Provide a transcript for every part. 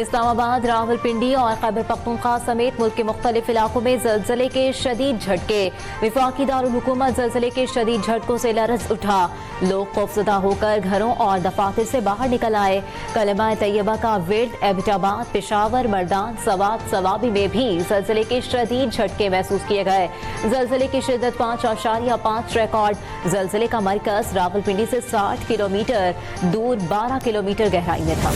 इस्लामाबाद, रावलपिंडी और खैबर पख्तूनख्वा समेत मुल्क के मुख्तलिफ इलाकों में जलजले के शदीद झटके। वफाकी दारुल हुकूमत जलजले के शदीद झटकों से लरज उठा। लोग खौफजदा होकर घरों और दफातर से बाहर निकल आए। कलमा तैयबा का विर्द एबटाबाद, पेशावर, मर्दान, सवात, सवाबी में भी जलजले के शदीद झटके महसूस किए गए। जलजले की शिद्दत 5.5 रिकॉर्ड। जलजले का मरकज रावलपिंडी से 60 किलोमीटर दूर 12 किलोमीटर गहराई में था।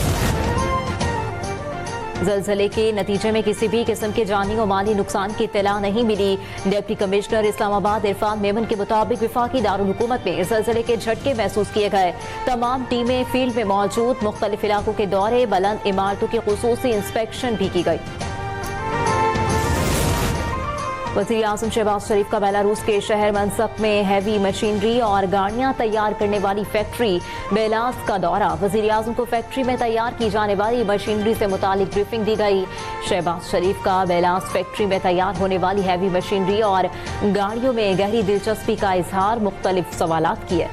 जलजले के नतीजे में किसी भी किस्म के जानी और माली नुकसान की इत्तला नहीं मिली। डिप्टी कमिश्नर इस्लामाबाद इरफान मेमन के मुताबिक वफाकी दारुल हुकूमत में जलजले के झटके महसूस किए गए। तमाम टीमें फील्ड में मौजूद। मुख्तलिफ इलाकों के दौरे, बुलंद इमारतों की खुसूसी इंस्पेक्शन भी की गई। वज़ीर आज़म शहबाज शरीफ का बेलारूस के शहर मनसक में हैवी मशीनरी और गाड़ियां तैयार करने वाली फैक्ट्री बेलास का दौरा। वज़ीर आज़म को फैक्ट्री में तैयार की जाने वाली मशीनरी से मुतालिक ब्रीफिंग दी गई। शहबाज शरीफ का बेलास फैक्ट्री में तैयार होने वाली हैवी मशीनरी और गाड़ियों में गहरी दिलचस्पी का इजहार, मुख्तलिफ सवालात किए।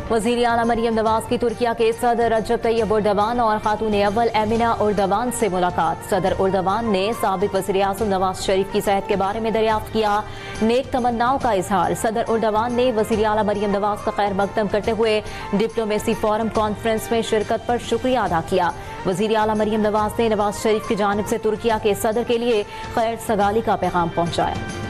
वज़ीर आला मरियम नवाज की तुर्किया के सदर रजब तैयब उर्दवान और खातून अव्वल एमिना उर्दवान से मुलाकात। सदर उर्दवान ने साबिक वज़ीर आज़म नवाज शरीफ की सेहत के बारे में दरियाफ्त किया। नेक तमन्नाओं का इजहार। सदर उर्दवान ने वज़ीर आला मरियम नवाज का खैर मकदम करते हुए डिप्लोमेसी फोरम कॉन्फ्रेंस में शिरकत पर शुक्रिया अदा किया। वज़ीर आला मरियम नवाज ने नवाज शरीफ की जानिब से तुर्किया के सदर के लिए खैर सगाली का पैगाम पहुँचाया।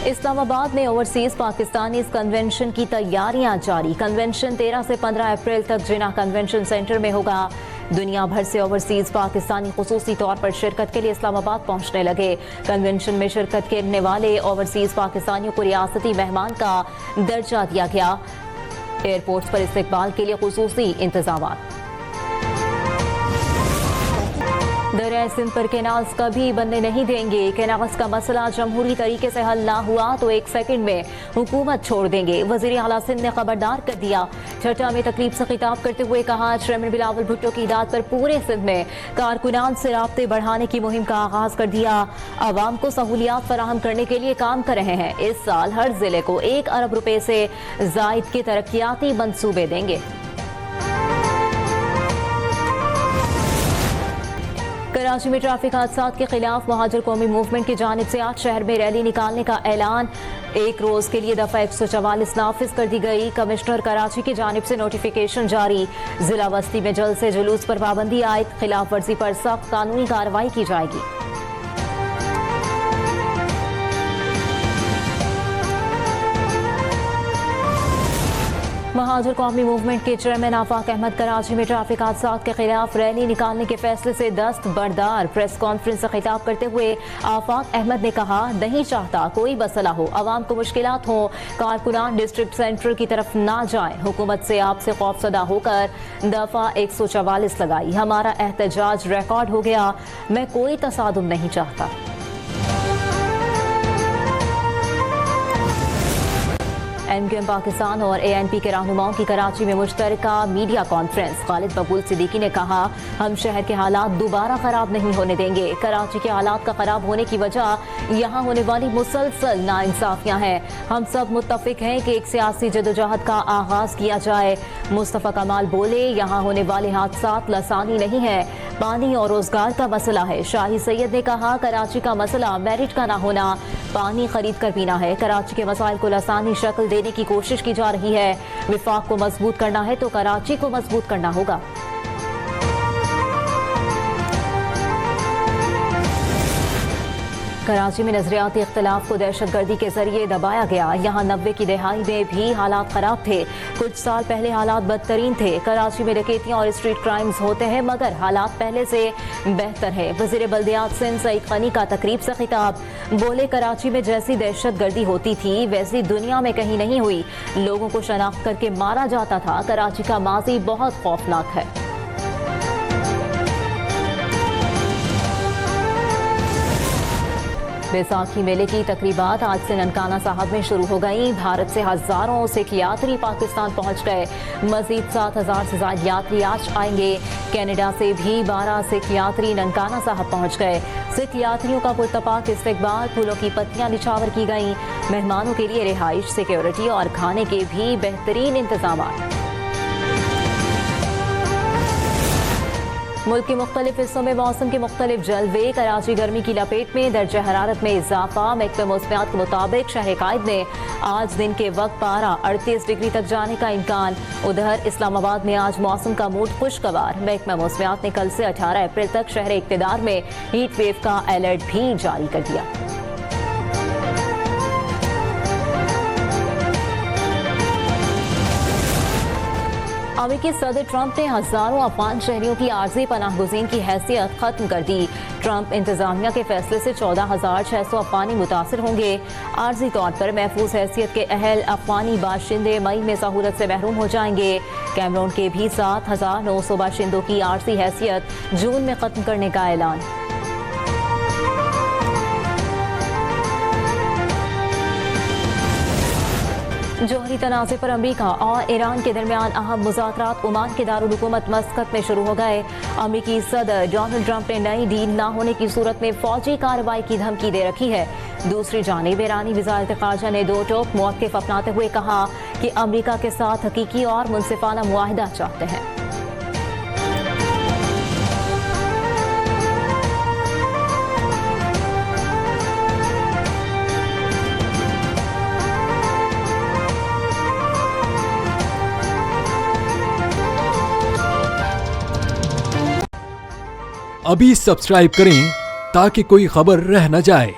इस्लामाबाद में ओवरसीज पाकिस्तानी कन्वेंशन की तैयारियां जारी। कन्वेंशन 13 से 15 अप्रैल तक जिना कन्वेंशन सेंटर में होगा। दुनिया भर से ओवरसीज पाकिस्तानी खुसूसी तौर पर शिरकत के लिए इस्लामाबाद पहुंचने लगे। कन्वेंशन में शिरकत करने वाले ओवरसीज पाकिस्तानियों को रियासती मेहमान का दर्जा दिया गया। एयरपोर्ट पर इस्तकबाल के लिए खुसूसी इंतजाम। दरिया सिंध पर कैनाल्स कभी बनने नहीं देंगे। कैनाल्स का मसला जमहूरी तरीके से हल ना हुआ तो 1 सेकंड में हुकूमत छोड़ देंगे। वज़ीर आला सिंध ने खबरदार कर दिया। ठट्टा में तकरीब से खिताब करते हुए कहा, चेयरमैन बिलावल भुट्टो की हिदायत पर पूरे सिंध में कारकुनान से राब्ते बढ़ाने की मुहिम का आगाज कर दिया। आवाम को सहूलियात फराहम करने के लिए काम कर रहे हैं। इस साल हर जिले को 1 अरब रुपए से जायद के तरक्याती मंसूबे देंगे। कराची में ट्रैफिक हादसात के खिलाफ महाजर कौमी मूवमेंट की जानिब से आज शहर में रैली निकालने का ऐलान। 1 रोज के लिए दफा 144 नाफिज कर दी गई। कमिश्नर कराची की जानिब से नोटिफिकेशन जारी। जिला बस्ती में जल्द से जुलूस पर पाबंदी आयद। खिलाफ वर्जी पर सख्त कानूनी कार्रवाई की जाएगी। महाजर कौमी मूवमेंट के चेयरमैन आफाक अहमद कराची में ट्रैफिक हादसात के खिलाफ रैली निकालने के फैसले से दस्त बरदार। प्रेस कॉन्फ्रेंस से खिताब करते हुए आफाक अहमद ने कहा, नहीं चाहता कोई मसला हो, आवाम को मुश्किलात हो, कारकुनान डिस्ट्रिक्ट सेंटर की तरफ ना जाए। हुकूमत से आपसे खौफसदा होकर दफा 144 लगाई। हमारा एहतजाज रिकॉर्ड हो गया। मैं कोई तसादुम नहीं चाहता। एमक्यूएम पाकिस्तान और एएनपी के रहनुमाओं की कराची में मुश्तरका मीडिया कॉन्फ्रेंस। खालिद मकबूल सिद्दीकी ने कहा, हम शहर के हालात दोबारा खराब नहीं होने देंगे। कराची के हालात का खराब होने की वजह यहाँ होने वाली मुसलसल नाइंसाफियाँ हैं। हम सब मुत्तफिक हैं कि एक सियासी जदोजहद का आगाज किया जाए। मुस्तफा कमाल बोले, यहाँ होने वाले हादसात लसानी नहीं है, पानी और रोजगार का मसला है। शाही सैयद ने कहा, कराची का मसला मेरिट का ना होना, पानी खरीद कर पीना है। कराची के मसाइल को लसानी शक्ल देने की कोशिश की जा रही है। विफाक को मजबूत करना है तो कराची को मजबूत करना होगा। कराची में नजरियाती इख्तिलाफ को दहशतगर्दी के जरिए दबाया गया। यहाँ 90 की दहाई में भी हालात खराब थे। कुछ साल पहले हालात बदतरीन थे। कराची में डकैतियाँ और स्ट्रीट क्राइम्स होते हैं मगर हालात पहले से बेहतर है। वज़ीर बल्दियात सिंध सईद खनी का तकरीब से खिताब। बोले, कराची में जैसी दहशतगर्दी होती थी वैसी दुनिया में कहीं नहीं हुई। लोगों को शनाख्त करके मारा जाता था। कराची का माजी बहुत खौफनाक है। बैसाखी मेले की तकरीबात आज से ननकाना साहब में शुरू हो गई। भारत से हजारों सिख यात्री पाकिस्तान पहुंच गए। मजीद 7,000 से ज्यादा यात्री आज आएंगे। कनाडा से भी 12 सिख यात्री ननकाना साहब पहुंच गए। सिख यात्रियों का पुरतपाक इस्तकबाल, फूलों की पत्तियां निछावर की गईं। मेहमानों के लिए रिहाइश, सिक्योरिटी और खाने के भी बेहतरीन इंतजाम। मुल्क के मुख्तलिफ हिस्सों में मौसम के मुख्तलिफ जलवे। कराची गर्मी की लपेट में, दर्जा हरारत में इजाफा। महकमा मौसमियात के मुताबिक शहर कायद में आज दिन के वक्त पारा 38 डिग्री तक जाने का इम्कान। उधर इस्लामाबाद में आज मौसम का मूड खुशगवार। महकमा मौसमियात ने कल से 18 अप्रैल तक शहर इक्तदार में हीट वेव का अलर्ट भी जारी कर दिया। अमेरिकी सदर ट्रंप ने हजारों अफगान शहरियों की आर्जी पनाहगुज़ीन की हैसियत खत्म कर दी। ट्रंप इंतजामिया के फैसले से 14,600 अफगानी मुतासर होंगे। आर्जी तौर पर महफूज हैसियत के अहल अफगानी बाशिंदे मई में सहूलत से महरूम हो जाएंगे। कैमरून के भी 7,900 बाशिंदों की आर्जी हैसियत जून में खत्म करने का ऐलान। जौहरी तनाज़े पर अमरीका और ईरान के दरमियान अहम मुज़ाकरात ओमान के दारुल हुकूमत मस्कत में शुरू हो गए। अमरीकी सदर डोनाल्ड ट्रंप ने नई डील न होने की सूरत में फौजी कार्रवाई की धमकी दे रखी है। दूसरी जानिब ईरानी वज़ारत ख़ारजा ने दो टोक मौक़िफ़ अपनाते हुए कहा कि अमरीका के साथ हकीकी और मुनसिफाना मुआहिदा चाहते हैं। अभी सब्सक्राइब करें ताकि कोई खबर रह न जाए।